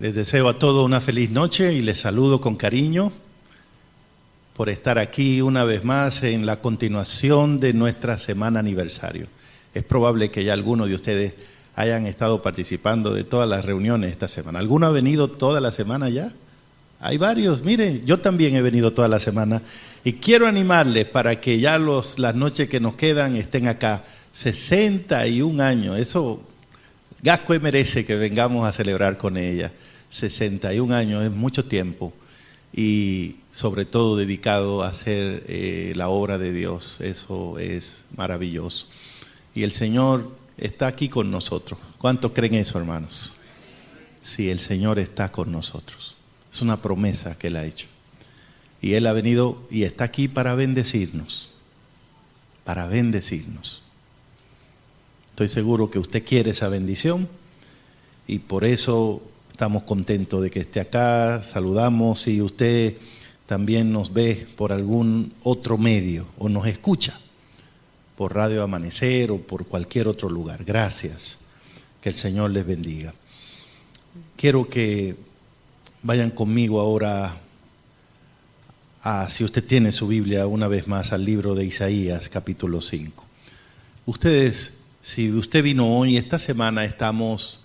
Les deseo a todos una feliz noche y les saludo con cariño por estar aquí una vez más en la continuación de nuestra semana aniversario. Es probable que ya algunos de ustedes hayan estado participando de todas las reuniones esta semana. ¿Alguno ha venido toda la semana ya? Hay varios. Miren, yo también he venido toda la semana y quiero animarles para que ya las noches que nos quedan estén acá. 61 años, eso Gascue merece que vengamos a celebrar con ella. 61 años es mucho tiempo y sobre todo dedicado a hacer la obra de Dios. Eso es maravilloso. Y el Señor está aquí con nosotros. ¿Cuántos creen eso, hermanos? Sí, el Señor está con nosotros. Es una promesa que Él ha hecho. Y Él ha venido y está aquí para bendecirnos. Para bendecirnos. Estoy seguro que usted quiere esa bendición y por eso estamos contentos de que esté acá. Saludamos y usted también nos ve por algún otro medio o nos escucha por Radio Amanecer o por cualquier otro lugar. Gracias. Que el Señor les bendiga. Quiero que vayan conmigo ahora si usted tiene su Biblia una vez más al libro de Isaías capítulo 5. Si usted vino hoy, esta semana estamos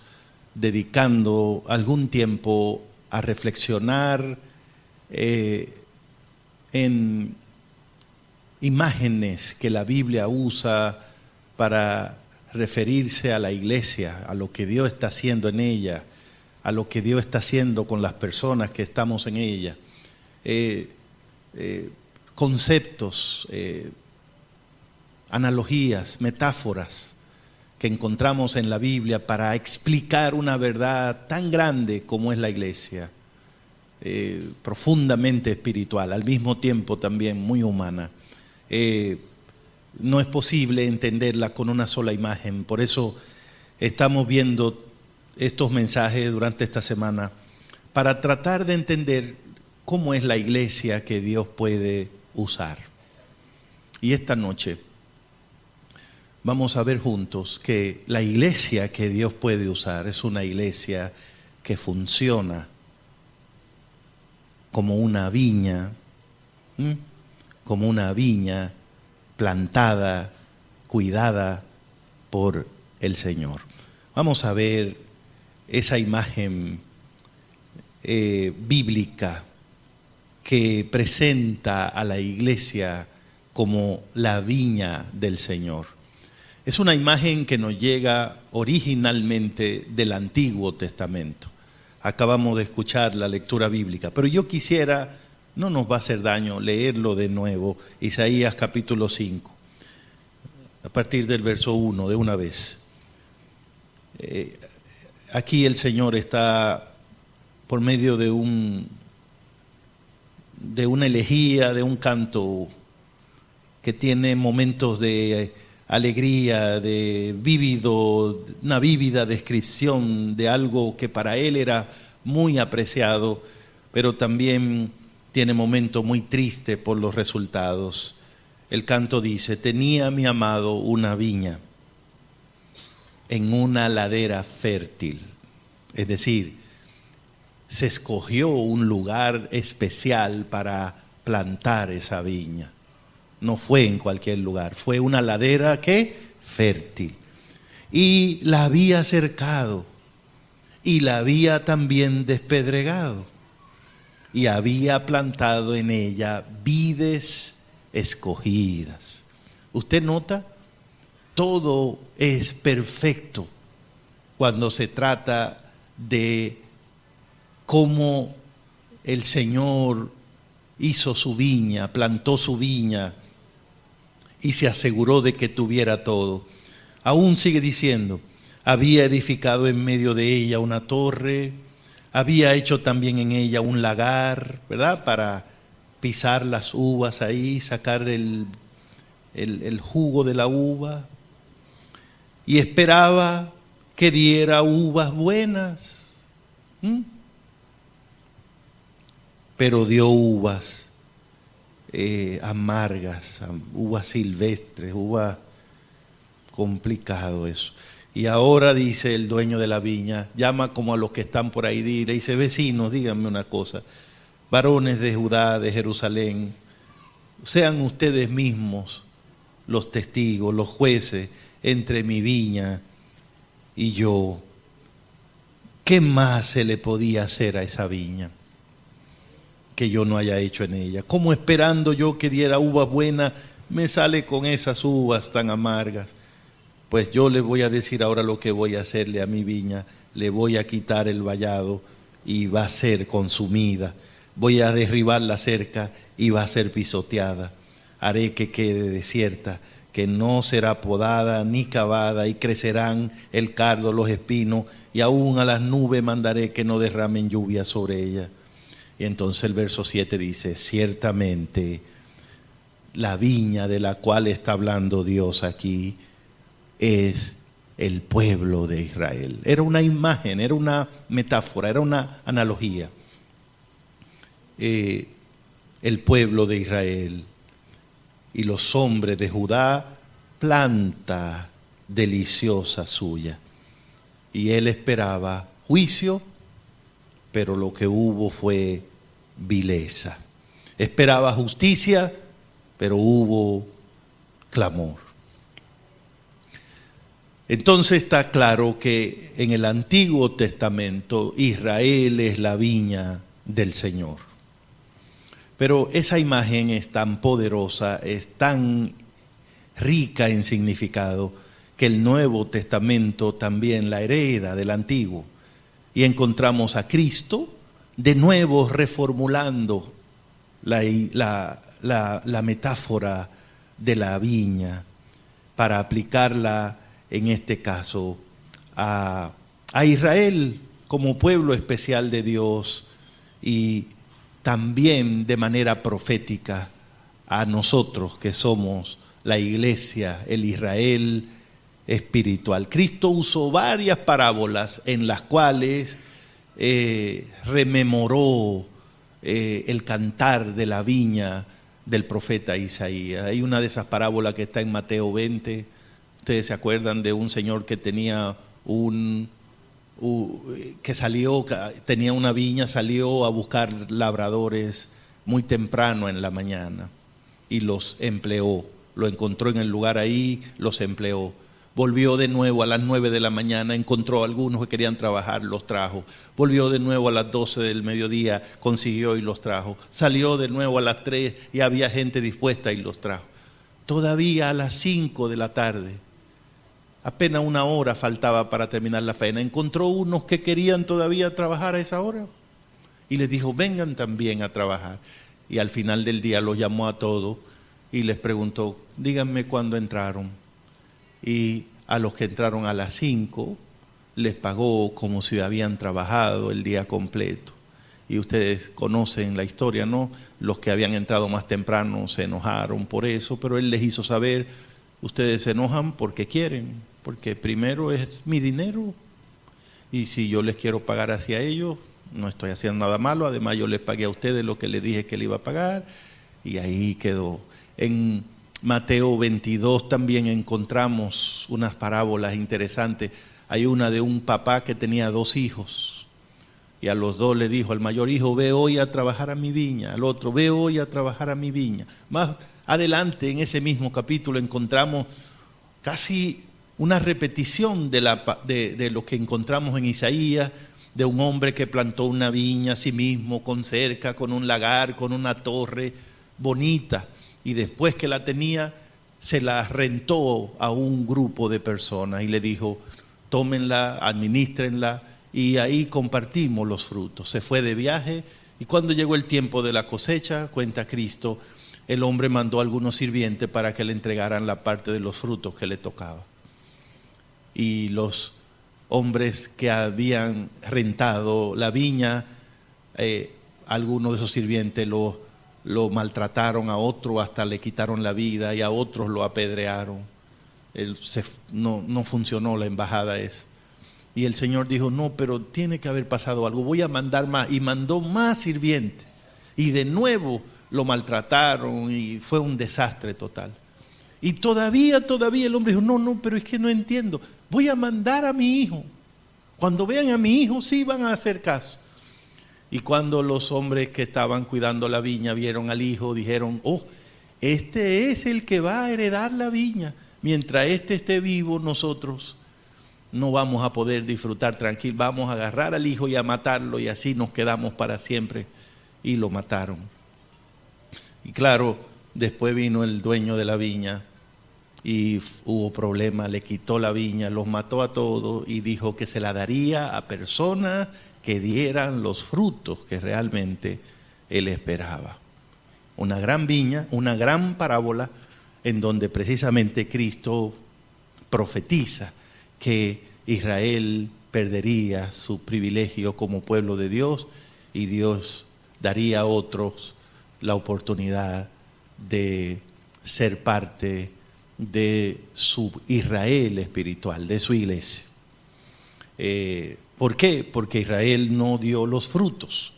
dedicando algún tiempo a reflexionar en imágenes que la Biblia usa para referirse a la iglesia, a lo que Dios está haciendo en ella, a lo que Dios está haciendo con las personas que estamos en ella. Conceptos, analogías, metáforas que encontramos en la Biblia para explicar una verdad tan grande como es la iglesia, profundamente espiritual, al mismo tiempo también muy humana. No es posible entenderla con una sola imagen, por eso estamos viendo estos mensajes durante esta semana para tratar de entender cómo es la iglesia que Dios puede usar. Y esta noche vamos a ver juntos que la iglesia que Dios puede usar es una iglesia que funciona como una viña, plantada, cuidada por el Señor. Vamos a ver esa imagen bíblica que presenta a la iglesia como la viña del Señor. Es una imagen que nos llega originalmente del Antiguo Testamento. Acabamos de escuchar la lectura bíblica, pero yo quisiera, no nos va a hacer daño leerlo de nuevo, Isaías capítulo 5, a partir del verso 1 de una vez. Aquí el Señor está por medio de una elegía, de un canto que tiene momentos de alegría, una vívida descripción de algo que para él era muy apreciado, pero también tiene momentos muy tristes por los resultados. El canto dice: tenía mi amado una viña en una ladera fértil. Es decir, se escogió un lugar especial para plantar esa viña. No fue en cualquier lugar, fue una ladera ¿qué? Fértil. Y la había cercado, y la había también despedregado, y había plantado en ella vides escogidas. ¿Usted nota? Todo es perfecto cuando se trata de cómo el Señor hizo su viña, plantó su viña y se aseguró de que tuviera todo. Aún sigue diciendo: había edificado en medio de ella una torre, había hecho también en ella un lagar, ¿verdad? Para pisar las uvas ahí, sacar el jugo de la uva, y esperaba que diera uvas buenas. Pero dio uvas amargas, uvas silvestres, uvas complicado eso. Y ahora dice el dueño de la viña, llama como a los que están por ahí, le dice, vecinos, díganme una cosa, varones de Judá, de Jerusalén, sean ustedes mismos los testigos, los jueces entre mi viña y yo. ¿Qué más se le podía hacer a esa viña que yo no haya hecho en ella? ¿Cómo esperando yo que diera uvas buenas, me sale con esas uvas tan amargas? Pues yo le voy a decir ahora lo que voy a hacerle a mi viña. Le voy a quitar el vallado y va a ser consumida. Voy a derribar la cerca y va a ser pisoteada. Haré que quede desierta, que no será podada ni cavada, y crecerán el cardo, los espinos, y aún a las nubes mandaré que no derramen lluvia sobre ella. Y entonces el verso 7 dice, ciertamente la viña de la cual está hablando Dios aquí es el pueblo de Israel. Era una imagen, era una metáfora, era una analogía. El pueblo de Israel y los hombres de Judá, planta deliciosa suya. Y él esperaba juicio, pero lo que hubo fue vileza. Esperaba justicia, pero hubo clamor. Entonces está claro que en el Antiguo Testamento Israel es la viña del Señor. Pero esa imagen es tan poderosa, es tan rica en significado, que el Nuevo Testamento también la hereda del Antiguo. Y encontramos a Cristo de nuevo reformulando la metáfora de la viña para aplicarla en este caso a Israel como pueblo especial de Dios, y también de manera profética a nosotros que somos la iglesia, el Israel espiritual. Cristo usó varias parábolas en las cuales rememoró el cantar de la viña del profeta Isaías. Hay una de esas parábolas que está en Mateo 20. Ustedes se acuerdan de un señor que tenía tenía una viña, salió a buscar labradores muy temprano en la mañana y los empleó. Lo encontró en el lugar ahí, los empleó. Volvió de nuevo a las 9 de la mañana, encontró a algunos que querían trabajar, los trajo. Volvió de nuevo a las 12 del mediodía, consiguió y los trajo. Salió de nuevo a las 3 y había gente dispuesta y los trajo. Todavía a las 5 de la tarde, apenas una hora faltaba para terminar la faena, encontró unos que querían todavía trabajar a esa hora y les dijo, vengan también a trabajar. Y al final del día los llamó a todos y les preguntó, díganme cuándo entraron. Y a los que entraron a las 5 les pagó como si habían trabajado el día completo. Y ustedes conocen la historia, ¿no? Los que habían entrado más temprano se enojaron por eso, pero él les hizo saber, ustedes se enojan porque quieren, porque primero es mi dinero, y si yo les quiero pagar hacia ellos, no estoy haciendo nada malo. Además yo les pagué a ustedes lo que les dije que le iba a pagar, y ahí quedó. En Mateo 22 también encontramos unas parábolas interesantes. Hay una de un papá que tenía 2 hijos, y a los 2 le dijo, al mayor hijo, ve hoy a trabajar a mi viña, al otro, ve hoy a trabajar a mi viña. Más adelante en ese mismo capítulo encontramos casi una repetición de lo que encontramos en Isaías, de un hombre que plantó una viña a sí mismo, con cerca, con un lagar, con una torre bonita, y después que la tenía, se la rentó a un grupo de personas y le dijo, tómenla, administrenla, y ahí compartimos los frutos. Se fue de viaje, y cuando llegó el tiempo de la cosecha, cuenta Cristo, el hombre mandó a algunos sirvientes para que le entregaran la parte de los frutos que le tocaba. Y los hombres que habían rentado la viña, algunos de esos sirvientes lo maltrataron, a otro hasta le quitaron la vida, y a otros lo apedrearon. No funcionó la embajada esa. Y el Señor dijo, no, pero tiene que haber pasado algo, voy a mandar más. Y mandó más sirvientes. Y de nuevo lo maltrataron y fue un desastre total. Y todavía el hombre dijo, no, pero es que no entiendo. voy a mandar a mi hijo. Cuando vean a mi hijo, sí van a hacer caso. Y cuando los hombres que estaban cuidando la viña vieron al hijo, dijeron, oh, este es el que va a heredar la viña. Mientras este esté vivo, nosotros no vamos a poder disfrutar tranquilo. Vamos a agarrar al hijo y a matarlo, y así nos quedamos para siempre. Y lo mataron. Y claro, después vino el dueño de la viña y hubo problema, le quitó la viña, los mató a todos y dijo que se la daría a personas que dieran los frutos que realmente él esperaba. Una gran viña, una gran parábola en donde precisamente Cristo profetiza que Israel perdería su privilegio como pueblo de Dios y Dios daría a otros la oportunidad de ser parte de su Israel espiritual, de su iglesia. ¿Por qué? Porque Israel no dio los frutos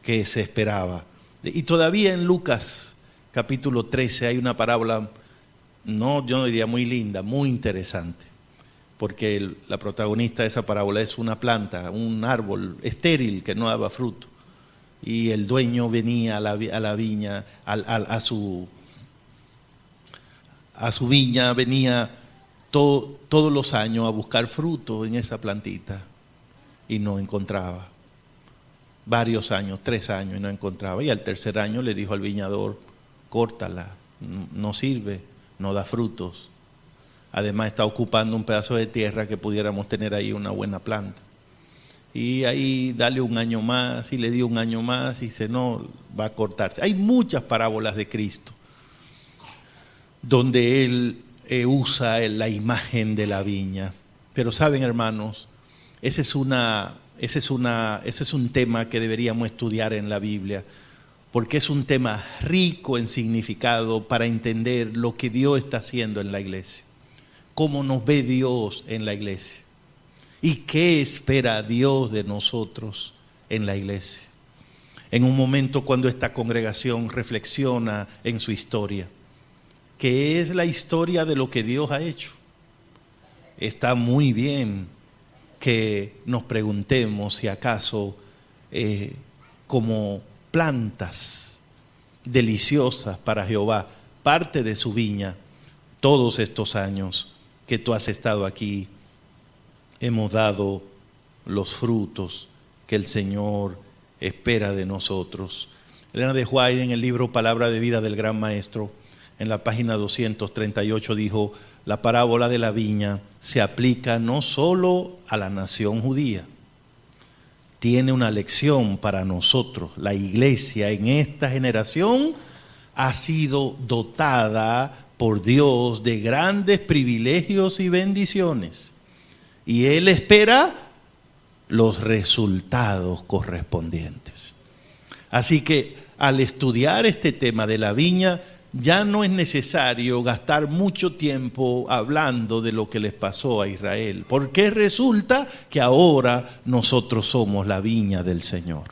que se esperaba. Y todavía en Lucas capítulo 13 hay una parábola, yo no diría muy linda, muy interesante, porque la protagonista de esa parábola es una planta, un árbol estéril que no daba fruto. Y el dueño venía a la viña, a su viña, venía todos los años a buscar fruto en esa plantita y no encontraba. Varios años, 3 años, y no encontraba. Y al tercer año le dijo al viñador, córtala, no sirve, no da frutos. Además está ocupando un pedazo de tierra que pudiéramos tener ahí una buena planta. Y ahí dale un año más, y le dio un año más, y dice, no, va a cortarse. Hay muchas parábolas de Cristo donde Él usa la imagen de la viña. Pero saben, hermanos, ese es un tema que deberíamos estudiar en la Biblia, porque es un tema rico en significado para entender lo que Dios está haciendo en la iglesia, cómo nos ve Dios en la iglesia. ¿Y qué espera Dios de nosotros en la iglesia? En un momento cuando esta congregación reflexiona en su historia, que es la historia de lo que Dios ha hecho, está muy bien que nos preguntemos si acaso como plantas deliciosas para Jehová, parte de su viña, todos estos años que tú has estado aquí, hemos dado los frutos que el Señor espera de nosotros. Elena de White, en el libro Palabra de Vida del Gran Maestro, en la página 238 dijo, la parábola de la viña se aplica no solo a la nación judía, tiene una lección para nosotros. La iglesia en esta generación ha sido dotada por Dios de grandes privilegios y bendiciones. Y Él espera los resultados correspondientes. Así que al estudiar este tema de la viña, ya no es necesario gastar mucho tiempo hablando de lo que les pasó a Israel, porque resulta que ahora nosotros somos la viña del Señor.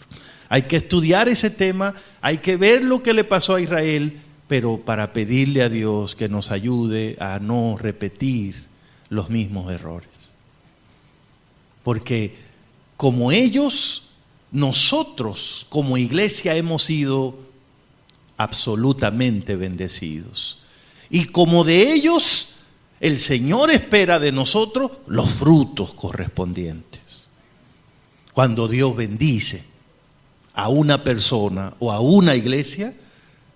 Hay que estudiar ese tema, hay que ver lo que le pasó a Israel, pero para pedirle a Dios que nos ayude a no repetir los mismos errores. Porque como ellos, nosotros como iglesia hemos sido absolutamente bendecidos. Y como de ellos, el Señor espera de nosotros los frutos correspondientes. Cuando Dios bendice a una persona o a una iglesia,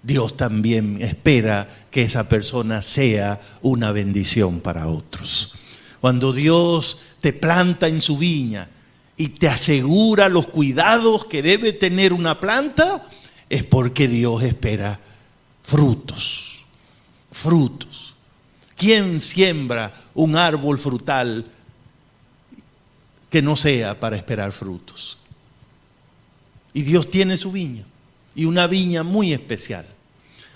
Dios también espera que esa persona sea una bendición para otros. Cuando Dios te planta en su viña y te asegura los cuidados que debe tener una planta, es porque Dios espera frutos. Frutos. ¿Quién siembra un árbol frutal que no sea para esperar frutos? Y Dios tiene su viña, y una viña muy especial.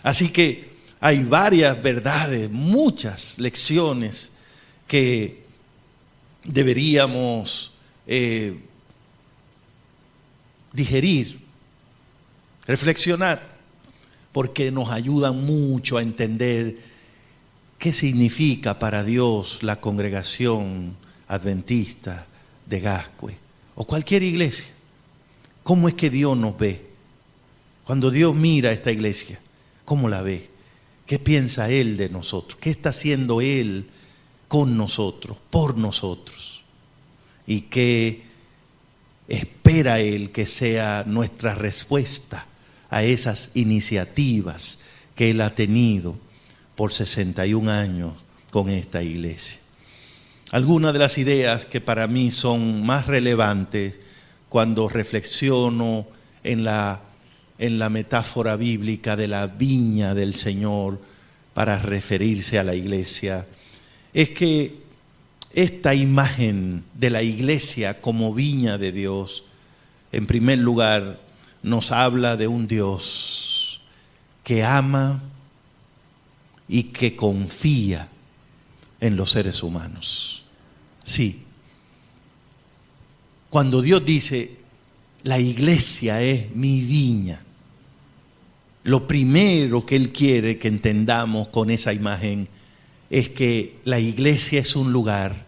Así que hay varias verdades, muchas lecciones que deberíamos digerir, reflexionar, porque nos ayudan mucho a entender qué significa para Dios la congregación adventista, de Gascue o cualquier iglesia. ¿Cómo es que Dios nos ve? Cuando Dios mira a esta iglesia, ¿cómo la ve? ¿Qué piensa Él de nosotros? ¿Qué está haciendo Él con nosotros, por nosotros? ¿Y qué espera Él que sea nuestra respuesta a esas iniciativas que Él ha tenido por 61 años con esta iglesia? Algunas de las ideas que para mí son más relevantes cuando reflexiono en la metáfora bíblica de la viña del Señor para referirse a la iglesia, es que esta imagen de la iglesia como viña de Dios, en primer lugar, nos habla de un Dios que ama y que confía en los seres humanos. Sí, cuando Dios dice, la iglesia es mi viña, lo primero que Él quiere que entendamos con esa imagen es que la iglesia es un lugar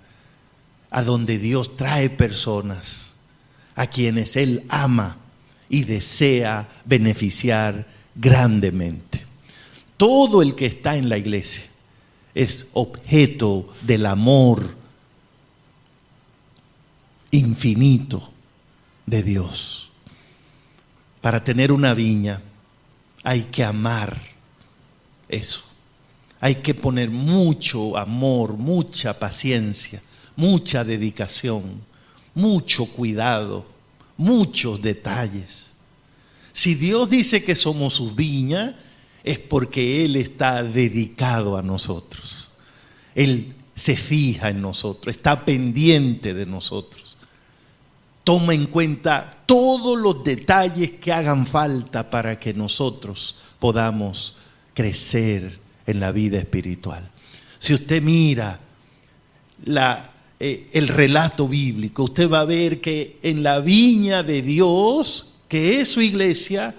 a donde Dios trae personas a quienes Él ama y desea beneficiar grandemente. Todo el que está en la iglesia es objeto del amor infinito de Dios. Para tener una viña hay que amar eso. Hay que poner mucho amor, mucha paciencia, mucha dedicación, mucho cuidado, muchos detalles. Si Dios dice que somos su viña, es porque Él está dedicado a nosotros. Él se fija en nosotros, está pendiente de nosotros. Toma en cuenta todos los detalles que hagan falta para que nosotros podamos crecer en la vida espiritual. Si usted mira el relato bíblico, usted va a ver que en la viña de Dios, que es su iglesia,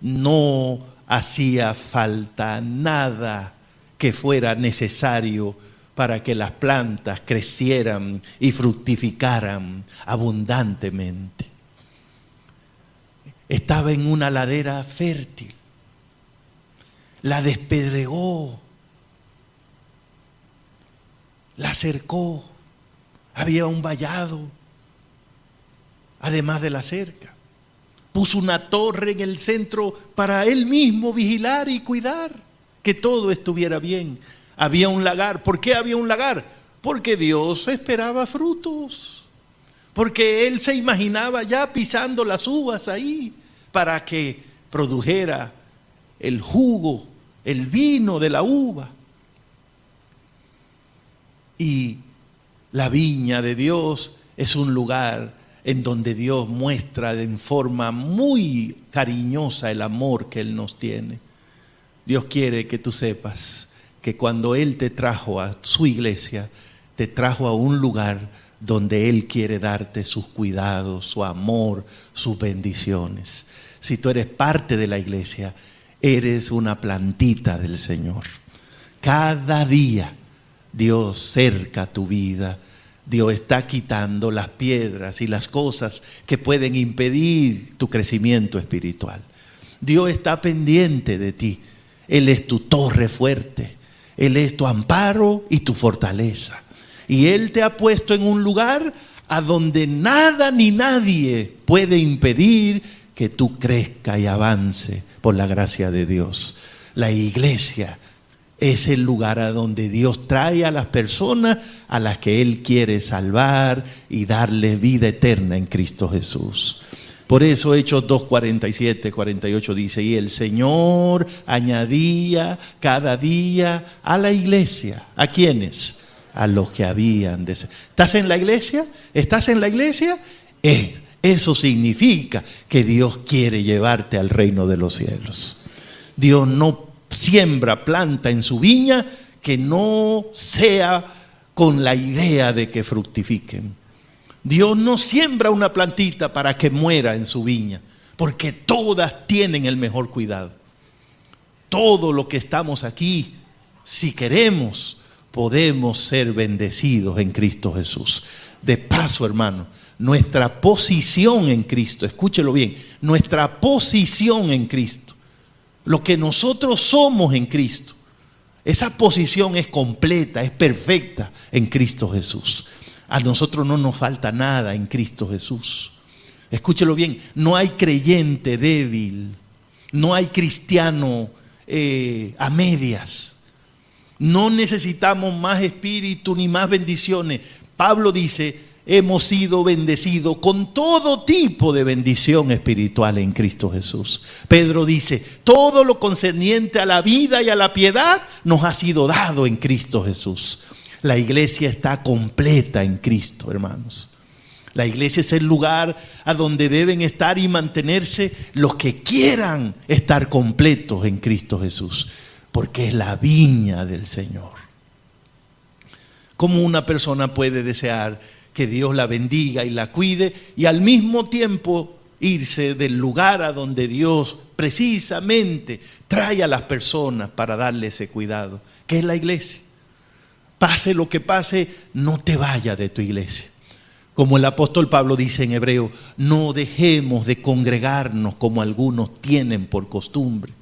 no hacía falta nada que fuera necesario para que las plantas crecieran y fructificaran abundantemente. Estaba en una ladera fértil, la despedregó, la cercó, había un vallado, además de la cerca. Puso una torre en el centro para Él mismo vigilar y cuidar que todo estuviera bien. Había un lagar. ¿Por qué había un lagar? Porque Dios esperaba frutos. Porque Él se imaginaba ya pisando las uvas ahí para que produjera el jugo, el vino de la uva. Y la viña de Dios es un lugar en donde Dios muestra en forma muy cariñosa el amor que Él nos tiene. Dios quiere que tú sepas que cuando Él te trajo a su iglesia, te trajo a un lugar donde Él quiere darte sus cuidados, su amor, sus bendiciones. Si tú eres parte de la iglesia, eres una plantita del Señor. Cada día Dios cerca tu vida. Dios está quitando las piedras y las cosas que pueden impedir tu crecimiento espiritual. Dios está pendiente de ti. Él es tu torre fuerte. Él es tu amparo y tu fortaleza. Y Él te ha puesto en un lugar a donde nada ni nadie puede impedir que tú crezcas y avance por la gracia de Dios. La iglesia es el lugar a donde Dios trae a las personas a las que Él quiere salvar y darles vida eterna en Cristo Jesús. Por eso Hechos 2, 47, 48 dice, y el Señor añadía cada día a la iglesia. ¿A quiénes? A los que habían de ser. ¿Estás en la iglesia? ¿Estás en la iglesia? Eso significa que Dios quiere llevarte al reino de los cielos. Dios no siembra planta en su viña que no sea con la idea de que fructifiquen. Dios no siembra una plantita para que muera en su viña, porque todas tienen el mejor cuidado. Todo lo que estamos aquí, si queremos, podemos ser bendecidos en Cristo Jesús. De paso, hermano, nuestra posición en Cristo, escúchelo bien, nuestra posición en Cristo, lo que nosotros somos en Cristo, esa posición es completa, es perfecta en Cristo Jesús. A nosotros no nos falta nada en Cristo Jesús. Escúchelo bien, no hay creyente débil, no hay cristiano a medias. No necesitamos más espíritu ni más bendiciones. Pablo dice, hemos sido bendecidos con todo tipo de bendición espiritual en Cristo Jesús. Pedro dice, todo lo concerniente a la vida y a la piedad nos ha sido dado en Cristo Jesús. La iglesia está completa en Cristo, hermanos. La iglesia es el lugar a donde deben estar y mantenerse los que quieran estar completos en Cristo Jesús, porque es la viña del Señor. ¿Cómo una persona puede desear que Dios la bendiga y la cuide y al mismo tiempo irse del lugar a donde Dios precisamente trae a las personas para darle ese cuidado, que es la iglesia? Pase lo que pase, no te vayas de tu iglesia. Como el apóstol Pablo dice en Hebreo, no dejemos de congregarnos como algunos tienen por costumbre,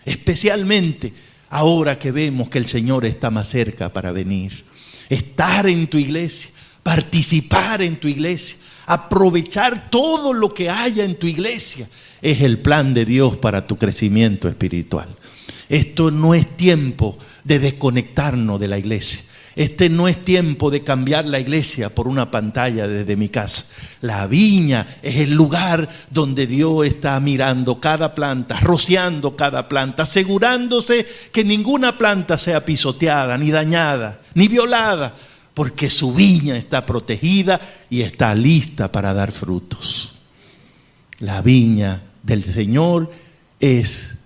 especialmente ahora que vemos que el Señor está más cerca para venir. Estar en tu iglesia, participar en tu iglesia, aprovechar todo lo que haya en tu iglesia, es el plan de Dios para tu crecimiento espiritual. Esto no es tiempo de desconectarnos de la iglesia. Este no es tiempo de cambiar la iglesia por una pantalla desde mi casa. La viña es el lugar donde Dios está mirando cada planta, rociando cada planta, asegurándose que ninguna planta sea pisoteada, ni dañada, ni violada, porque su viña está protegida y está lista para dar frutos. La viña del Señor es,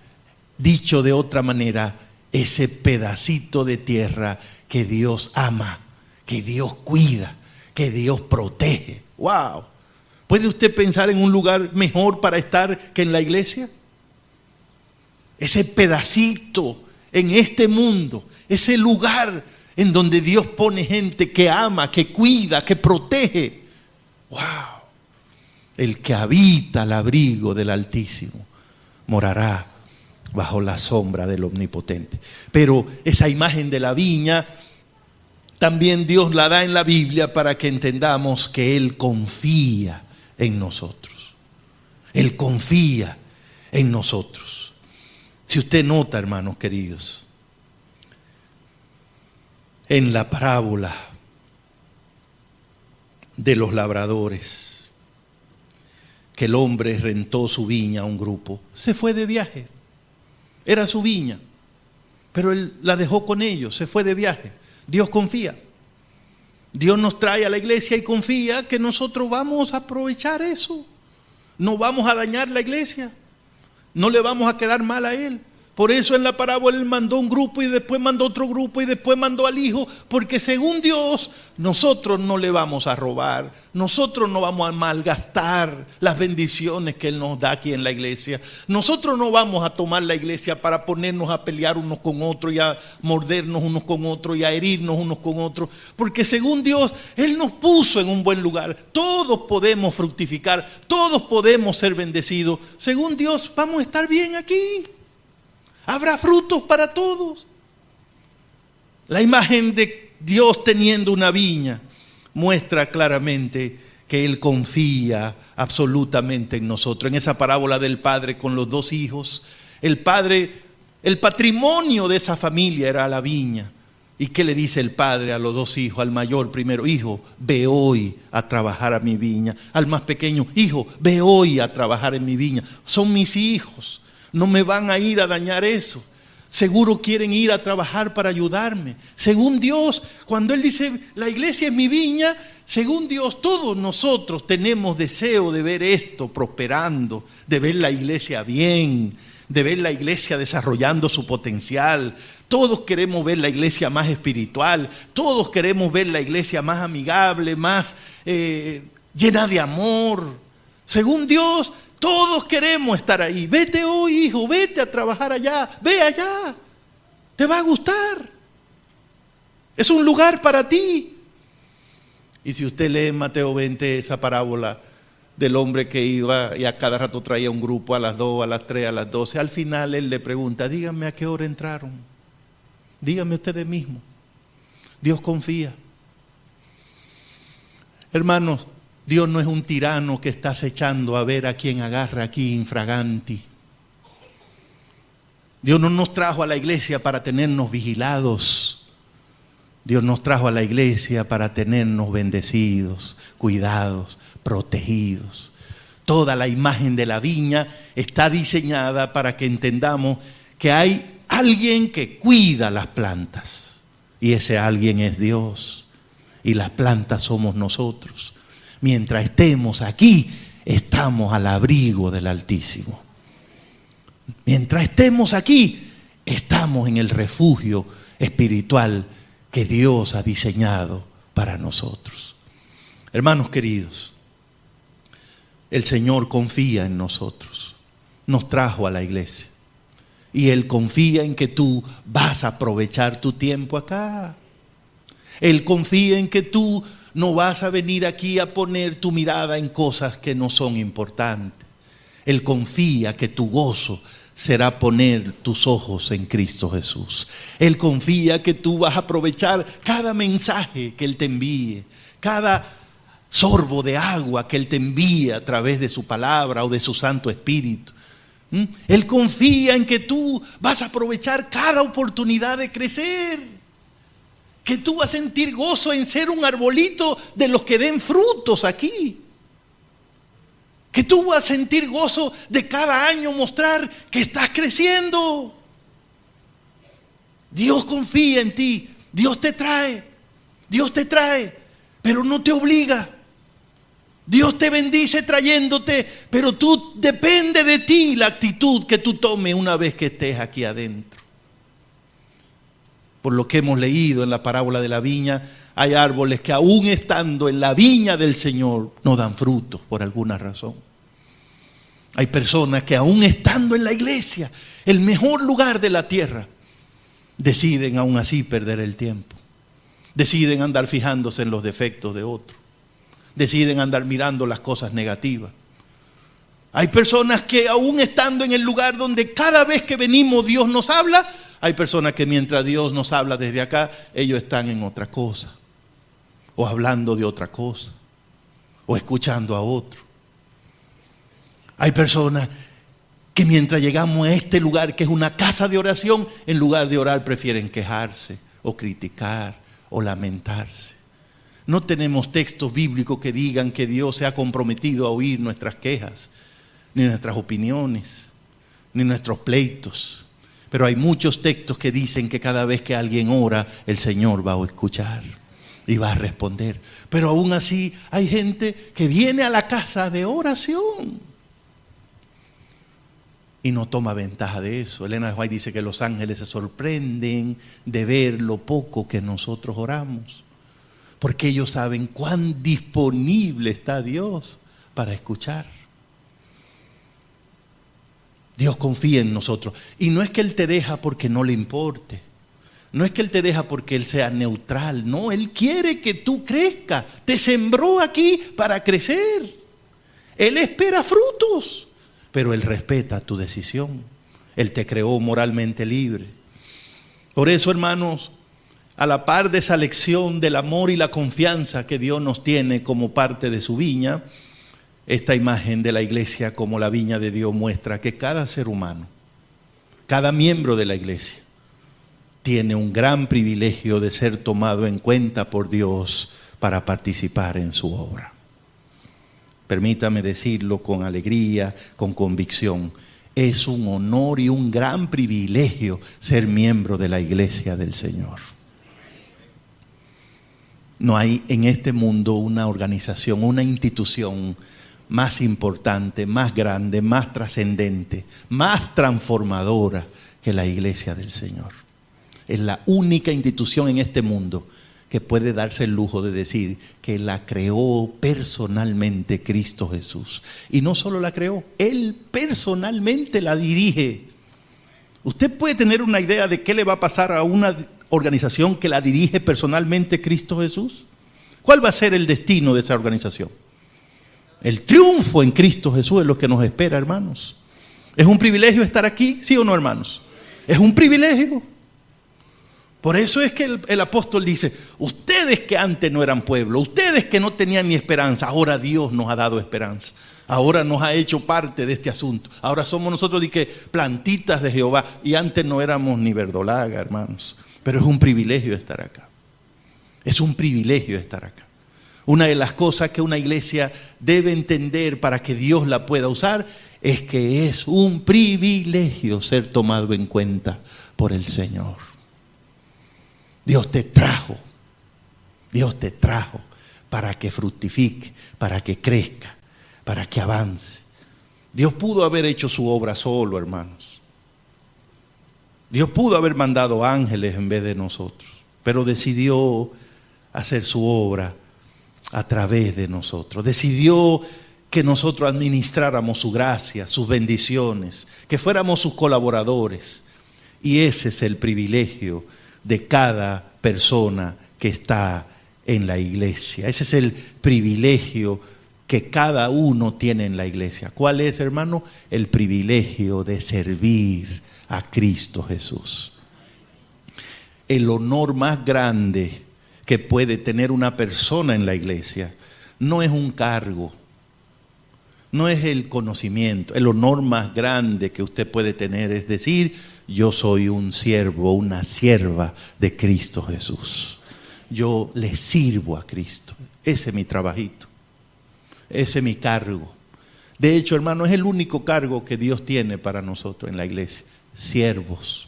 dicho de otra manera, ese pedacito de tierra que Dios ama, que Dios cuida, que Dios protege. ¡Wow! ¿Puede usted pensar en un lugar mejor para estar que en la iglesia? Ese pedacito en este mundo, ese lugar en donde Dios pone gente que ama, que cuida, que protege. ¡Wow! El que habita al abrigo del Altísimo morará bajo la sombra del Omnipotente. Pero esa imagen de la viña también Dios la da en la Biblia para que entendamos que Él confía en nosotros. Él confía en nosotros. Si usted nota, hermanos queridos, en la parábola de los labradores, que el hombre rentó su viña a un grupo, se fue de viaje. Era su viña, pero él la dejó con ellos, se fue de viaje. Dios confía. Dios nos trae a la iglesia y confía que nosotros vamos a aprovechar eso. No vamos a dañar la iglesia. No le vamos a quedar mal a Él. Por eso en la parábola Él mandó un grupo y después mandó otro grupo y después mandó al Hijo, porque según Dios nosotros no le vamos a robar, nosotros no vamos a malgastar las bendiciones que Él nos da aquí en la iglesia. Nosotros no vamos a tomar la iglesia para ponernos a pelear unos con otros y a mordernos unos con otros y a herirnos unos con otros, porque según Dios Él nos puso en un buen lugar. Todos podemos fructificar, todos podemos ser bendecidos. Según Dios vamos a estar bien aquí. Habrá frutos para todos. La imagen de Dios teniendo una viña muestra claramente que Él confía absolutamente en nosotros. En esa parábola del padre con los dos hijos, el padre, el patrimonio de esa familia era la viña. ¿Y qué le dice el padre a los dos hijos? Al mayor primero, hijo, ve hoy a trabajar a mi viña. Al más pequeño, hijo, ve hoy a trabajar en mi viña. Son mis hijos. No me van a ir a dañar eso. Seguro quieren ir a trabajar para ayudarme. Según Dios, cuando Él dice, la iglesia es mi viña, según Dios, todos nosotros tenemos deseo de ver esto prosperando, de ver la iglesia bien, de ver la iglesia desarrollando su potencial. Todos queremos ver la iglesia más espiritual. Todos queremos ver la iglesia más amigable, más llena de amor. Según Dios, todos queremos estar ahí. Vete hoy, hijo, vete a trabajar allá. Ve allá. Te va a gustar. Es un lugar para ti. Y si usted lee en Mateo 20 esa parábola del hombre que iba y a cada rato traía un grupo a las 2, a las 3, a las 12, al final él le pregunta, díganme a qué hora entraron. Díganme ustedes mismos. Dios confía. Hermanos, Dios no es un tirano que está acechando a ver a quién agarra aquí infraganti. Dios no nos trajo a la iglesia para tenernos vigilados. Dios nos trajo a la iglesia para tenernos bendecidos, cuidados, protegidos. Toda la imagen de la viña está diseñada para que entendamos que hay alguien que cuida las plantas. Y ese alguien es Dios. Y las plantas somos nosotros. Mientras estemos aquí, estamos al abrigo del Altísimo. Mientras estemos aquí, estamos en el refugio espiritual que Dios ha diseñado para nosotros. Hermanos queridos, el Señor confía en nosotros. Nos trajo a la iglesia. Y Él confía en que tú vas a aprovechar tu tiempo acá. Él confía en que tú no vas a venir aquí a poner tu mirada en cosas que no son importantes. Él confía que tu gozo será poner tus ojos en Cristo Jesús. Él confía que tú vas a aprovechar cada mensaje que Él te envíe, cada sorbo de agua que Él te envíe a través de su palabra o de su Santo Espíritu. Él confía en que tú vas a aprovechar cada oportunidad de crecer. Que tú vas a sentir gozo en ser un arbolito de los que den frutos aquí. Que tú vas a sentir gozo de cada año mostrar que estás creciendo. Dios confía en ti. Dios te trae, pero no te obliga. Dios te bendice trayéndote, pero depende de ti la actitud que tú tomes una vez que estés aquí adentro. Por lo que hemos leído en la parábola de la viña, hay árboles que aún estando en la viña del Señor no dan frutos por alguna razón. Hay personas que aún estando en la iglesia, el mejor lugar de la tierra, deciden aún así perder el tiempo. Deciden andar fijándose en los defectos de otros. Deciden andar mirando las cosas negativas. Hay personas que aún estando en el lugar donde cada vez que venimos Dios nos habla, hay personas que mientras Dios nos habla desde acá, ellos están en otra cosa, o hablando de otra cosa, o escuchando a otro. Hay personas que mientras llegamos a este lugar, que es una casa de oración, en lugar de orar prefieren quejarse, o criticar, o lamentarse. No tenemos textos bíblicos que digan que Dios se ha comprometido a oír nuestras quejas, ni nuestras opiniones, ni nuestros pleitos. Pero hay muchos textos que dicen que cada vez que alguien ora, el Señor va a escuchar y va a responder. Pero aún así hay gente que viene a la casa de oración y no toma ventaja de eso. Elena White dice que los ángeles se sorprenden de ver lo poco que nosotros oramos, porque ellos saben cuán disponible está Dios para escuchar. Dios confía en nosotros. Y no es que Él te deja porque no le importe. No es que Él te deja porque Él sea neutral. No, Él quiere que tú crezcas. Te sembró aquí para crecer. Él espera frutos. Pero Él respeta tu decisión. Él te creó moralmente libre. Por eso, hermanos, a la par de esa lección del amor y la confianza que Dios nos tiene como parte de su viña, esta imagen de la iglesia como la viña de Dios muestra que cada ser humano, cada miembro de la iglesia, tiene un gran privilegio de ser tomado en cuenta por Dios para participar en su obra. Permítame decirlo con alegría, con convicción. Es un honor y un gran privilegio ser miembro de la iglesia del Señor. No hay en este mundo una organización, una institución más importante, más grande, más trascendente, más transformadora que la iglesia del Señor. Es la única institución en este mundo que puede darse el lujo de decir que la creó personalmente Cristo Jesús. Y no solo la creó, Él personalmente la dirige. Usted puede tener una idea de qué le va a pasar a una organización que la dirige personalmente Cristo Jesús? ¿Cuál va a ser el destino de esa organización? El triunfo en Cristo Jesús es lo que nos espera, hermanos. ¿Es un privilegio estar aquí? ¿Sí o no, hermanos? Es un privilegio. Por eso es que el apóstol dice, ustedes que antes no eran pueblo, ustedes que no tenían ni esperanza, ahora Dios nos ha dado esperanza. Ahora nos ha hecho parte de este asunto. Ahora somos nosotros plantitas de Jehová. Y antes no éramos ni verdolaga, hermanos. Pero es un privilegio estar acá. Es un privilegio estar acá. Una de las cosas que una iglesia debe entender para que Dios la pueda usar es que es un privilegio ser tomado en cuenta por el Señor. Dios te trajo para que fructifique, para que crezca, para que avance. Dios pudo haber hecho su obra solo, hermanos. Dios pudo haber mandado ángeles en vez de nosotros, pero decidió hacer su obra a través de nosotros. Decidió que nosotros administráramos su gracia, sus bendiciones, que fuéramos sus colaboradores. Y ese es el privilegio de cada persona que está en la iglesia. Ese es el privilegio que cada uno tiene en la iglesia. ¿Cuál es, hermano? El privilegio de servir a Cristo Jesús. El honor más grande que puede tener una persona en la iglesia no es un cargo, no es el conocimiento. El honor más grande que usted puede tener es decir, yo soy un siervo, una sierva de Cristo Jesús. Yo le sirvo a Cristo. Ese es mi trabajito. Ese es mi cargo. De hecho, hermano, es el único cargo que Dios tiene para nosotros en la iglesia. Siervos.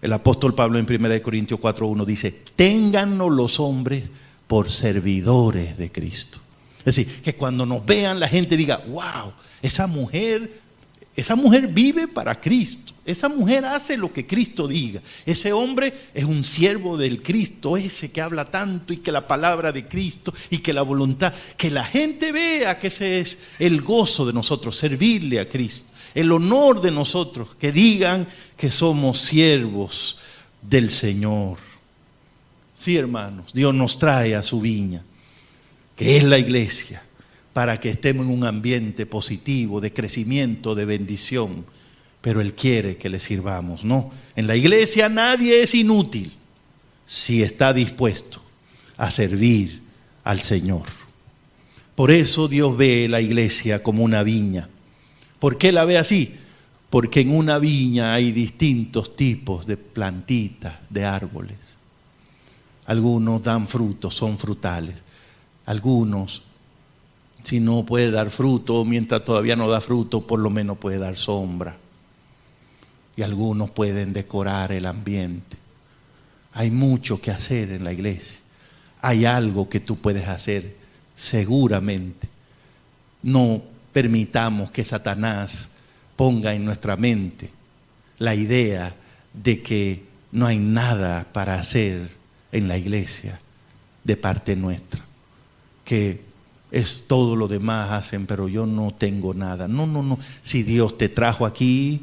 El apóstol Pablo en 1 Corintios 4:1 dice, téngannos los hombres por servidores de Cristo. Es decir, que cuando nos vean la gente diga, wow, esa mujer vive para Cristo. Esa mujer hace lo que Cristo diga. Ese hombre es un siervo del Cristo, ese que habla tanto y que la palabra de Cristo y que la voluntad, que la gente vea que ese es el gozo de nosotros, servirle a Cristo. El honor de nosotros, que digan que somos siervos del Señor. Sí, hermanos, Dios nos trae a su viña, que es la iglesia, para que estemos en un ambiente positivo, de crecimiento, de bendición. Pero Él quiere que le sirvamos, ¿no? En la iglesia nadie es inútil si está dispuesto a servir al Señor. Por eso Dios ve la iglesia como una viña. ¿Por qué la ve así? Porque en una viña hay distintos tipos de plantitas, de árboles. Algunos dan frutos, son frutales. Algunos, si no puede dar fruto, mientras todavía no da fruto, por lo menos puede dar sombra. Y algunos pueden decorar el ambiente. Hay mucho que hacer en la iglesia. Hay algo que tú puedes hacer, seguramente. No permitamos que Satanás ponga en nuestra mente la idea de que no hay nada para hacer en la iglesia de parte nuestra. Que es todo lo demás hacen, pero yo no tengo nada. No. Si Dios te trajo aquí,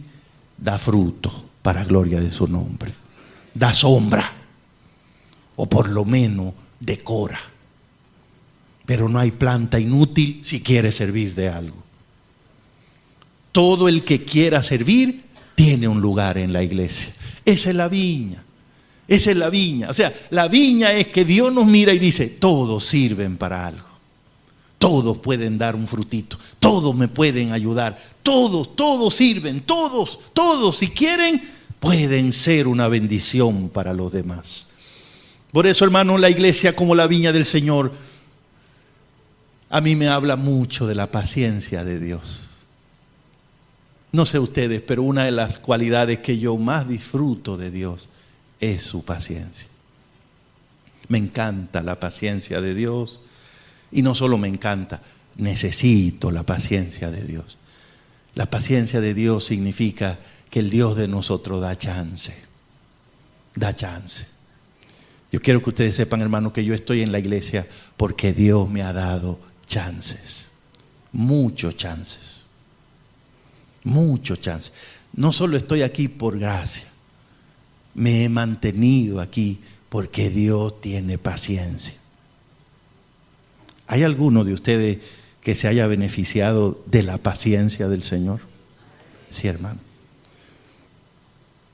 da fruto para gloria de su nombre. Da sombra. O por lo menos decora. Pero no hay planta inútil si quiere servir de algo. Todo el que quiera servir tiene un lugar en la iglesia. Esa es la viña. Esa es la viña. O sea, la viña es que Dios nos mira y dice, todos sirven para algo. Todos pueden dar un frutito. Todos me pueden ayudar. Todos sirven. Todos, si quieren, pueden ser una bendición para los demás. Por eso, hermano, la iglesia como la viña del Señor, a mí me habla mucho de la paciencia de Dios. No sé ustedes, pero una de las cualidades que yo más disfruto de Dios es su paciencia. Me encanta la paciencia de Dios. Y no solo me encanta, necesito la paciencia de Dios. La paciencia de Dios significa que el Dios de nosotros da chance. Da chance. Yo quiero que ustedes sepan, hermano, que yo estoy en la iglesia porque Dios me ha dado chances. Muchos chances. Muchos chances. No solo estoy aquí por gracia. me he mantenido aquí porque Dios tiene paciencia. ¿Hay alguno de ustedes que se haya beneficiado de la paciencia del Señor? Sí, hermano.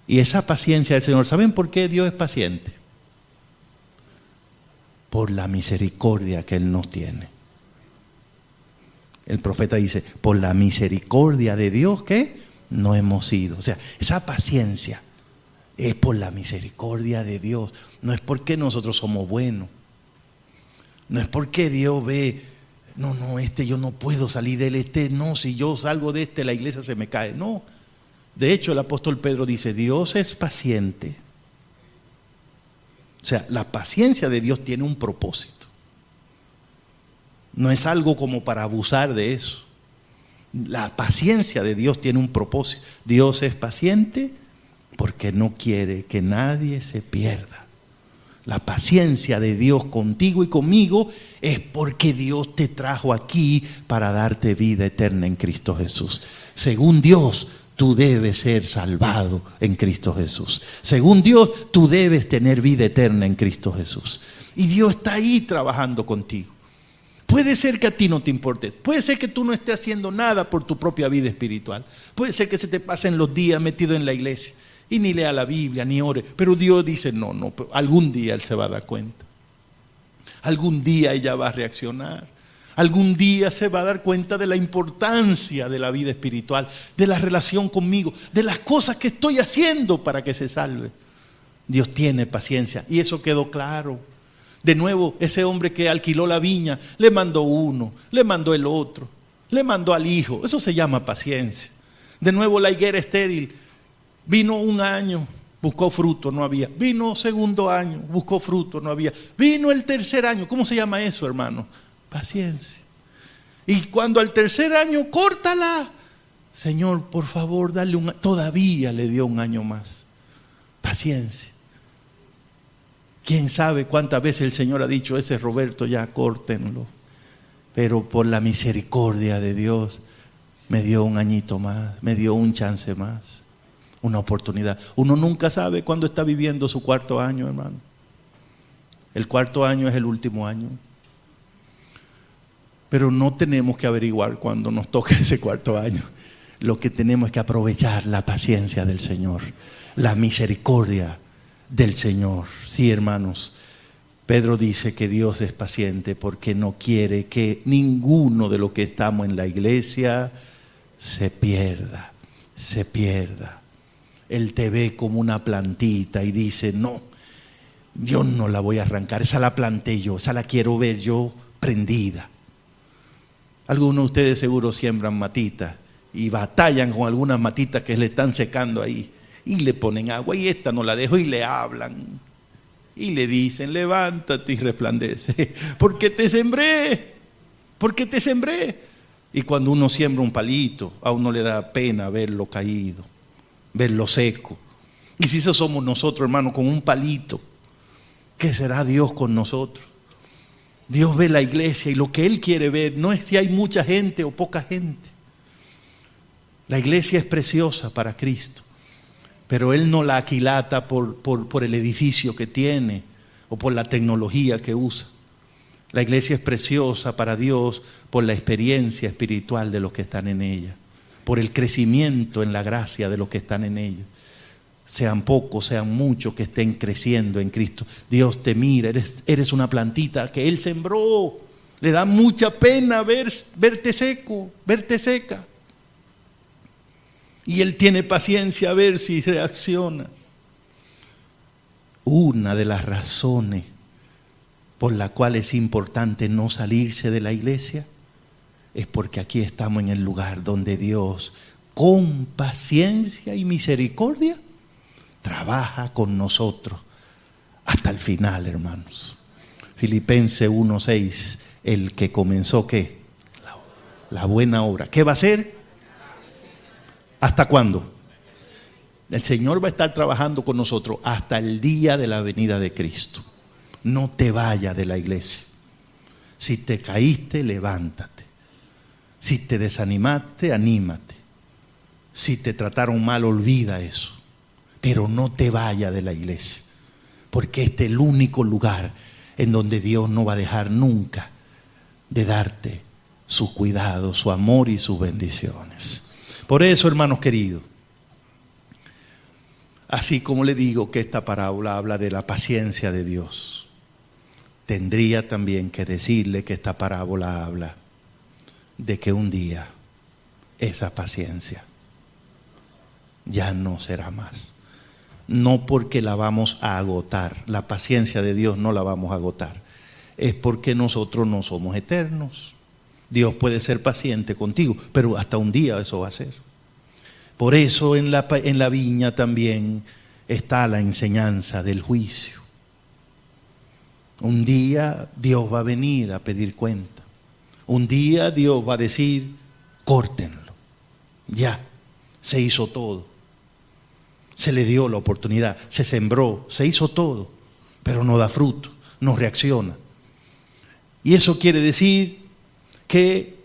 Y esa paciencia del Señor, ¿saben por qué Dios es paciente? Por la misericordia que Él nos tiene. El profeta dice, por la misericordia de Dios que no hemos sido. O sea, esa paciencia es por la misericordia de Dios. No es porque nosotros somos buenos. No es porque Dios ve, no, yo no puedo salir de él, no, si yo salgo de la iglesia se me cae. No. De hecho, el apóstol Pedro dice, Dios es paciente. O sea, la paciencia de Dios tiene un propósito. No es algo como para abusar de eso. La paciencia de Dios tiene un propósito. Dios es paciente porque no quiere que nadie se pierda. La paciencia de Dios contigo y conmigo es porque Dios te trajo aquí para darte vida eterna en Cristo Jesús. Según Dios, tú debes ser salvado en Cristo Jesús. Según Dios, tú debes tener vida eterna en Cristo Jesús. Y Dios está ahí trabajando contigo. Puede ser que a ti no te importe. Puede ser que tú no estés haciendo nada por tu propia vida espiritual. Puede ser que se te pasen los días metido en la iglesia y ni lea la Biblia, ni ore. Pero Dios dice, no, algún día Él se va a dar cuenta. Algún día ella va a reaccionar. Algún día se va a dar cuenta de la importancia de la vida espiritual, de la relación conmigo, de las cosas que estoy haciendo para que se salve. Dios tiene paciencia y eso quedó claro. De nuevo, ese hombre que alquiló la viña, le mandó uno, le mandó el otro, le mandó al hijo. Eso se llama paciencia. De nuevo, la higuera estéril. Vino un año, buscó fruto, no había. Vino segundo año, buscó fruto, no había. Vino el tercer año. ¿Cómo se llama eso, hermano? Paciencia. Y cuando al tercer año, córtala. Señor, por favor, dale un año. Todavía le dio un año más. Paciencia. ¿Quién sabe cuántas veces el Señor ha dicho, ese Roberto ya córtenlo? Pero por la misericordia de Dios, me dio un añito más, me dio un chance más. Una oportunidad. Uno nunca sabe cuándo está viviendo su cuarto año, hermano. El cuarto año es el último año. Pero no tenemos que averiguar cuándo nos toca ese cuarto año. Lo que tenemos es que aprovechar la paciencia del Señor, la misericordia del Señor. Sí, hermanos, Pedro dice que Dios es paciente porque no quiere que ninguno de los que estamos en la iglesia se pierda. Él te ve como una plantita y dice, no, yo no la voy a arrancar, esa la planté yo, esa la quiero ver yo prendida. Algunos de ustedes seguro siembran matitas y batallan con algunas matitas que le están secando ahí y le ponen agua y esta no la dejo y le hablan y le dicen, levántate y resplandece, porque te sembré. Y cuando uno siembra un palito, a uno le da pena verlo caído, verlo seco. Y si eso somos nosotros, hermano, con un palito, ¿qué será Dios con nosotros? Dios ve la iglesia y lo que Él quiere ver no es si hay mucha gente o poca gente. La iglesia es preciosa para Cristo, pero Él no la aquilata por el edificio que tiene o por la tecnología que usa. La iglesia es preciosa para Dios por la experiencia espiritual de los que están en ella, por el crecimiento en la gracia de los que están en ella. Sean pocos, sean muchos que estén creciendo en Cristo. Dios te mira, eres una plantita que Él sembró. Le da mucha pena verte seco, verte seca. Y Él tiene paciencia a ver si reacciona. Una de las razones por la cual es importante no salirse de la iglesia es porque aquí estamos en el lugar donde Dios, con paciencia y misericordia, trabaja con nosotros hasta el final, hermanos. Filipenses 1:6, el que comenzó, ¿qué? La buena obra. ¿Qué va a hacer? ¿Hasta cuándo? El Señor va a estar trabajando con nosotros hasta el día de la venida de Cristo. No te vayas de la iglesia. Si te caíste, levántate. Si te desanimaste, anímate. Si te trataron mal, olvida eso. pero no te vayas de la iglesia, porque este es el único lugar en donde Dios no va a dejar nunca de darte su cuidado, su amor y sus bendiciones. Por eso, hermanos queridos, así como le digo que esta parábola habla de la paciencia de Dios, tendría también que decirle que esta parábola habla de que un día esa paciencia ya no será más. No porque la vamos a agotar, la paciencia de Dios no la vamos a agotar, es porque nosotros no somos eternos. Dios puede ser paciente contigo, pero hasta un día eso va a ser. Por eso en la viña también está la enseñanza del juicio. Un día Dios va a venir a pedir cuenta. Un día Dios va a decir, córtenlo. Ya, se hizo todo. Se le dio la oportunidad, se sembró, se hizo todo, pero no da fruto, no reacciona. Y eso quiere decir que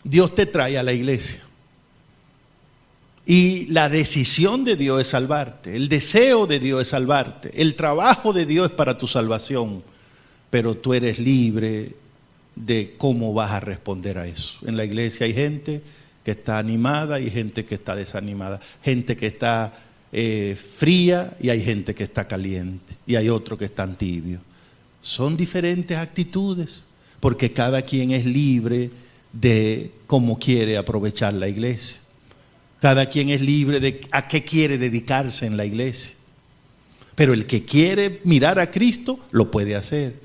Dios te trae a la iglesia. Y la decisión de Dios es salvarte, el deseo de Dios es salvarte, el trabajo de Dios es para tu salvación, pero tú eres libre de cómo vas a responder a eso. En la iglesia hay gente que está animada y gente que está desanimada, gente que está fría y hay gente que está caliente y hay otros que están tibios. Son diferentes actitudes porque cada quien es libre de cómo quiere aprovechar la iglesia. Cada quien es libre de a qué quiere dedicarse en la iglesia. Pero el que quiere mirar a Cristo lo puede hacer.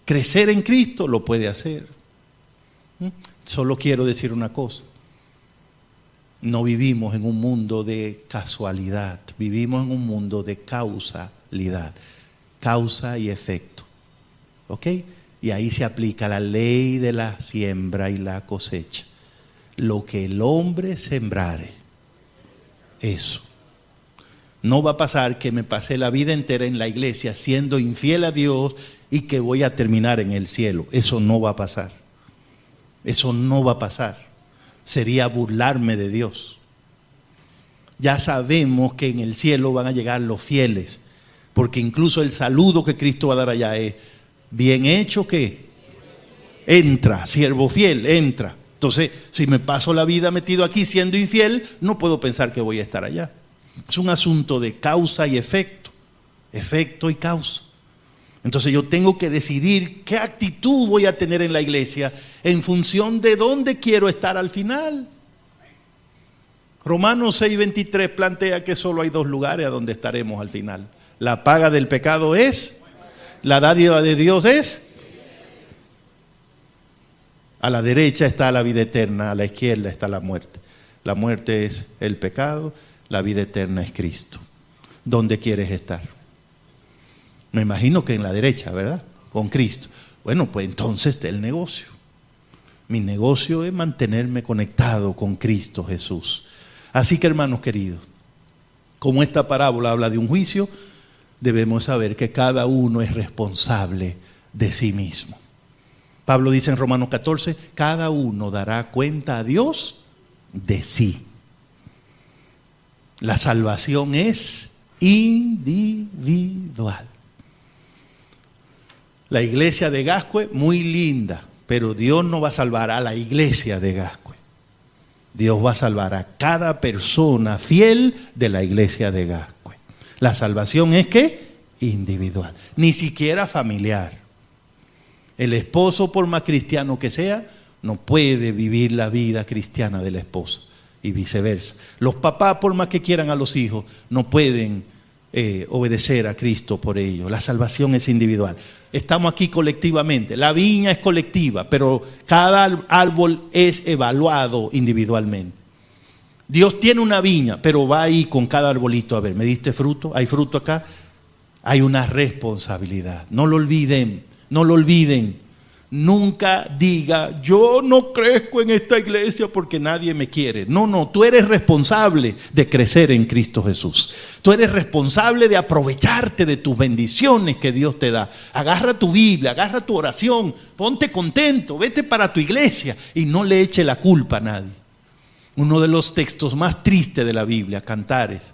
Crecer en Cristo lo puede hacer. Solo quiero decir una cosa. No vivimos en un mundo de casualidad, vivimos en un mundo de causalidad, causa y efecto. ¿Ok? Y ahí se aplica la ley de la siembra y la cosecha. Lo que el hombre sembrare, eso. No va a pasar que me pasé la vida entera en la iglesia siendo infiel a Dios y que voy a terminar en el cielo. Eso no va a pasar. Eso no va a pasar. Sería burlarme de Dios. Ya sabemos que en el cielo van a llegar los fieles, porque incluso el saludo que Cristo va a dar allá es, bien hecho que entra, siervo fiel, entra. Entonces, si me paso la vida metido aquí siendo infiel, no puedo pensar que voy a estar allá. Es un asunto de causa y efecto y causa. Entonces yo tengo que decidir qué actitud voy a tener en la iglesia en función de dónde quiero estar al final. Romanos 6:23 plantea que solo hay dos lugares a donde estaremos al final. La paga del pecado es, la dádiva de Dios es. A la derecha está la vida eterna, a la izquierda está la muerte. La muerte es el pecado, la vida eterna es Cristo. ¿Dónde quieres estar? Me imagino que en la derecha, ¿verdad? Con Cristo. Bueno, pues entonces está el negocio. Mi negocio es mantenerme conectado con Cristo Jesús. Así que, hermanos queridos, como esta parábola habla de un juicio, debemos saber que cada uno es responsable de sí mismo. Pablo dice en Romanos 14, cada uno dará cuenta a Dios de sí. La salvación es individual. La iglesia de Gascue, muy linda, pero Dios no va a salvar a la iglesia de Gascue. Dios va a salvar a cada persona fiel de la iglesia de Gascue. La salvación es ¿qué? Individual, ni siquiera familiar. El esposo, por más cristiano que sea, no puede vivir la vida cristiana de la esposa y viceversa. Los papás, por más que quieran a los hijos, no pueden obedecer a Cristo por ello. La salvación es individual. Estamos aquí colectivamente. La viña es colectiva, pero cada árbol es evaluado individualmente. Dios tiene una viña, pero va ahí con cada arbolito. A ver, ¿me diste fruto? ¿Hay fruto acá? Hay una responsabilidad. No lo olviden, no lo olviden. Nunca diga, yo no crezco en esta iglesia porque nadie me quiere. No, tú eres responsable de crecer en Cristo Jesús. Tú eres responsable de aprovecharte de tus bendiciones que Dios te da. Agarra tu Biblia, agarra tu oración, ponte contento, vete para tu iglesia y no le eche la culpa a nadie. Uno de los textos más tristes de la Biblia, Cantares,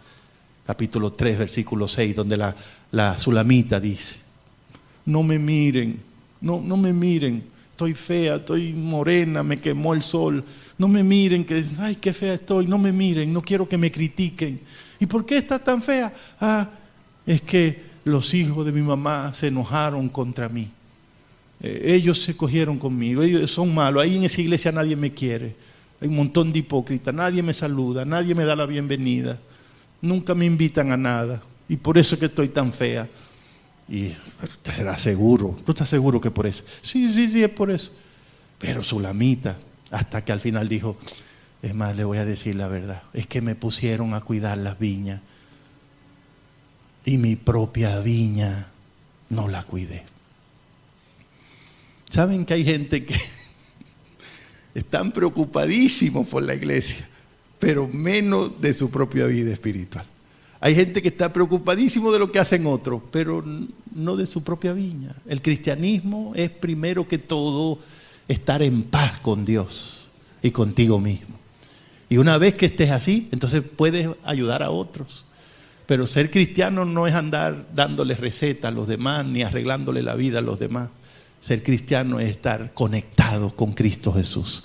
capítulo 3, versículo 6, donde la sulamita dice: no me miren, no me miren, estoy fea, estoy morena, me quemó el sol, no me miren, que ay, qué fea estoy, no me miren, no quiero que me critiquen. ¿Y por qué estás tan fea? Es que los hijos de mi mamá se enojaron contra mí. Ellos se cogieron conmigo, ellos son malos, ahí en esa iglesia nadie me quiere, hay un montón de hipócritas, nadie me saluda, nadie me da la bienvenida, nunca me invitan a nada, y por eso es que estoy tan fea. Y usted será seguro, ¿tú estás seguro que por eso? Sí, es por eso. Pero Sulamita, hasta que al final dijo: es más, le voy a decir la verdad, es que me pusieron a cuidar las viñas y mi propia viña no la cuidé. ¿Saben que hay gente que están preocupadísimos por la iglesia, pero menos de su propia vida espiritual? Hay gente que está preocupadísimo de lo que hacen otros, pero no de su propia viña. El cristianismo es primero que todo estar en paz con Dios y contigo mismo. Y una vez que estés así, entonces puedes ayudar a otros. Pero ser cristiano no es andar dándole recetas a los demás, ni arreglándole la vida a los demás. Ser cristiano es estar conectado con Cristo Jesús.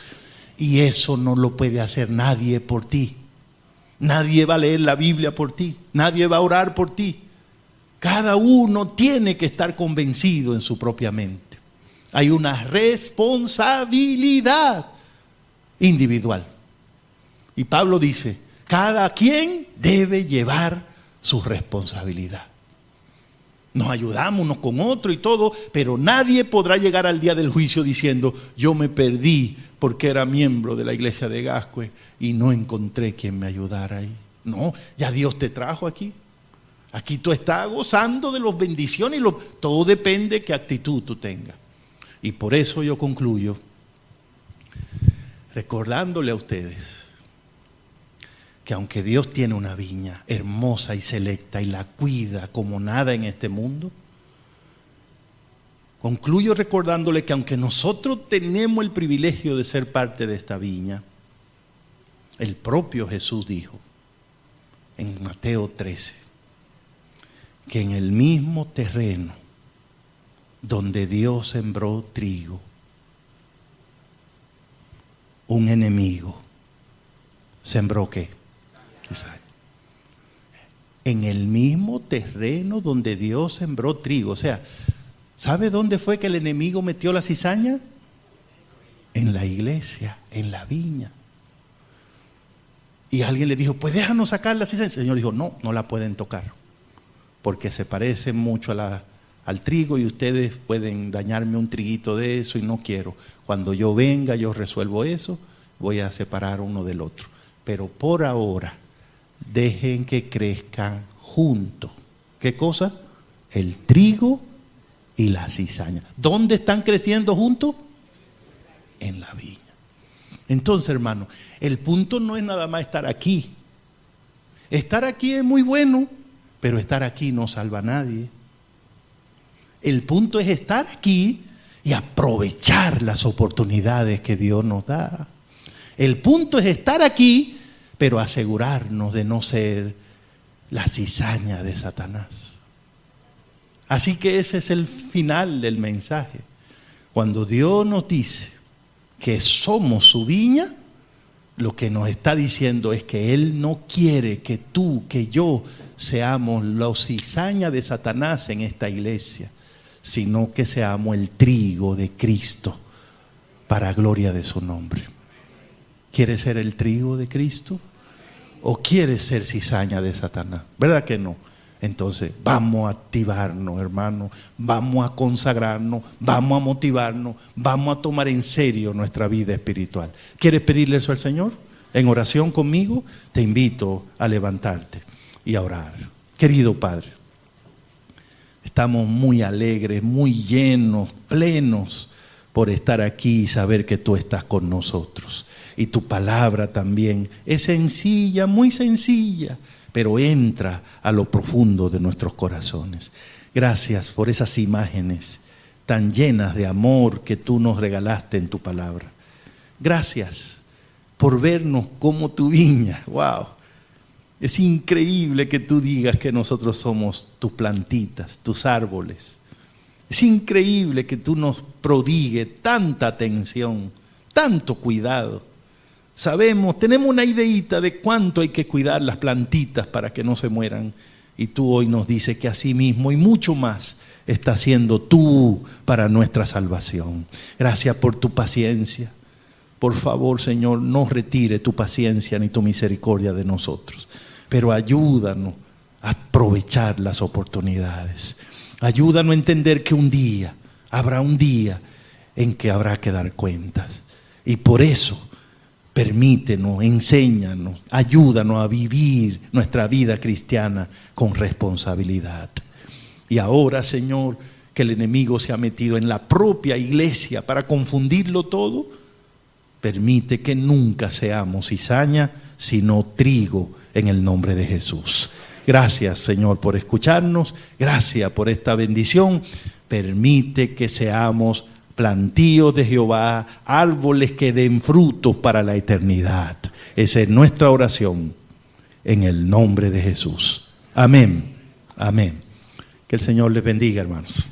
Y eso no lo puede hacer nadie por ti. Nadie va a leer la Biblia por ti. Nadie va a orar por ti. Cada uno tiene que estar convencido en su propia mente. Hay una responsabilidad individual. Y Pablo dice: cada quien debe llevar su responsabilidad. Nos ayudamos unos con otros y todo, pero nadie podrá llegar al día del juicio diciendo: yo me perdí porque era miembro de la iglesia de Gascue y no encontré quien me ayudara ahí. No, ya Dios te trajo aquí. Aquí tú estás gozando de las bendiciones y todo depende de qué actitud tú tengas. Y por eso yo concluyo recordándole a ustedes que aunque Dios tiene una viña hermosa y selecta y la cuida como nada en este mundo, concluyo recordándole que aunque nosotros tenemos el privilegio de ser parte de esta viña, el propio Jesús dijo en Mateo 13 que en el mismo terreno donde Dios sembró trigo, un enemigo sembró ¿qué? Cizaña. En el mismo terreno donde Dios sembró trigo. O sea, ¿sabe dónde fue que el enemigo metió la cizaña? En la iglesia, en la viña. Y alguien le dijo: pues déjanos sacar la cizaña. El Señor dijo: no la pueden tocar, porque se parece mucho al trigo y ustedes pueden dañarme un triguito de eso y no quiero. Cuando yo venga, yo resuelvo eso, voy a separar uno del otro. Pero por ahora, dejen que crezcan juntos. ¿Qué cosa? El trigo y la cizaña. ¿Dónde están creciendo juntos? En la viña. Entonces, hermano, el punto no es nada más estar aquí. Estar aquí es muy bueno, pero estar aquí no salva a nadie. El punto es estar aquí y aprovechar las oportunidades que Dios nos da. El punto es estar aquí, pero asegurarnos de no ser la cizaña de Satanás. Así que ese es el final del mensaje. Cuando Dios nos dice que somos su viña, lo que nos está diciendo es que Él no quiere que tú, que yo, seamos la cizaña de Satanás en esta iglesia, sino que seamos el trigo de Cristo para gloria de su nombre. ¿Quieres ser el trigo de Cristo? ¿O quieres ser cizaña de Satanás? ¿Verdad que no? Entonces vamos a activarnos, hermano, vamos a consagrarnos, vamos a motivarnos, vamos a tomar en serio nuestra vida espiritual. ¿Quieres pedirle eso al Señor? En oración conmigo, te invito a levantarte y a orar. Querido Padre, estamos muy alegres, muy llenos, plenos por estar aquí y saber que tú estás con nosotros. Y tu palabra también es sencilla, muy sencilla, pero entra a lo profundo de nuestros corazones. Gracias por esas imágenes tan llenas de amor que tú nos regalaste en tu palabra. Gracias por vernos como tu viña. ¡Wow! Es increíble que tú digas que nosotros somos tus plantitas, tus árboles. Es increíble que tú nos prodigues tanta atención, tanto cuidado. Sabemos, tenemos una ideita de cuánto hay que cuidar las plantitas para que no se mueran. Y tú hoy nos dices que así mismo y mucho más está haciendo tú para nuestra salvación. Gracias por tu paciencia. Por favor, Señor, no retire tu paciencia ni tu misericordia de nosotros, pero ayúdanos a aprovechar las oportunidades. Ayúdanos a entender que un día, habrá un día en que habrá que dar cuentas. Y por eso, permítenos, enséñanos, ayúdanos a vivir nuestra vida cristiana con responsabilidad. Y ahora, Señor, que el enemigo se ha metido en la propia iglesia para confundirlo todo, permite que nunca seamos cizaña, sino trigo en el nombre de Jesús. Gracias, Señor, por escucharnos. Gracias por esta bendición. Permite que seamos plantíos de Jehová, árboles que den frutos para la eternidad. Esa es nuestra oración en el nombre de Jesús. Amén. Amén. Que el Señor les bendiga, hermanos.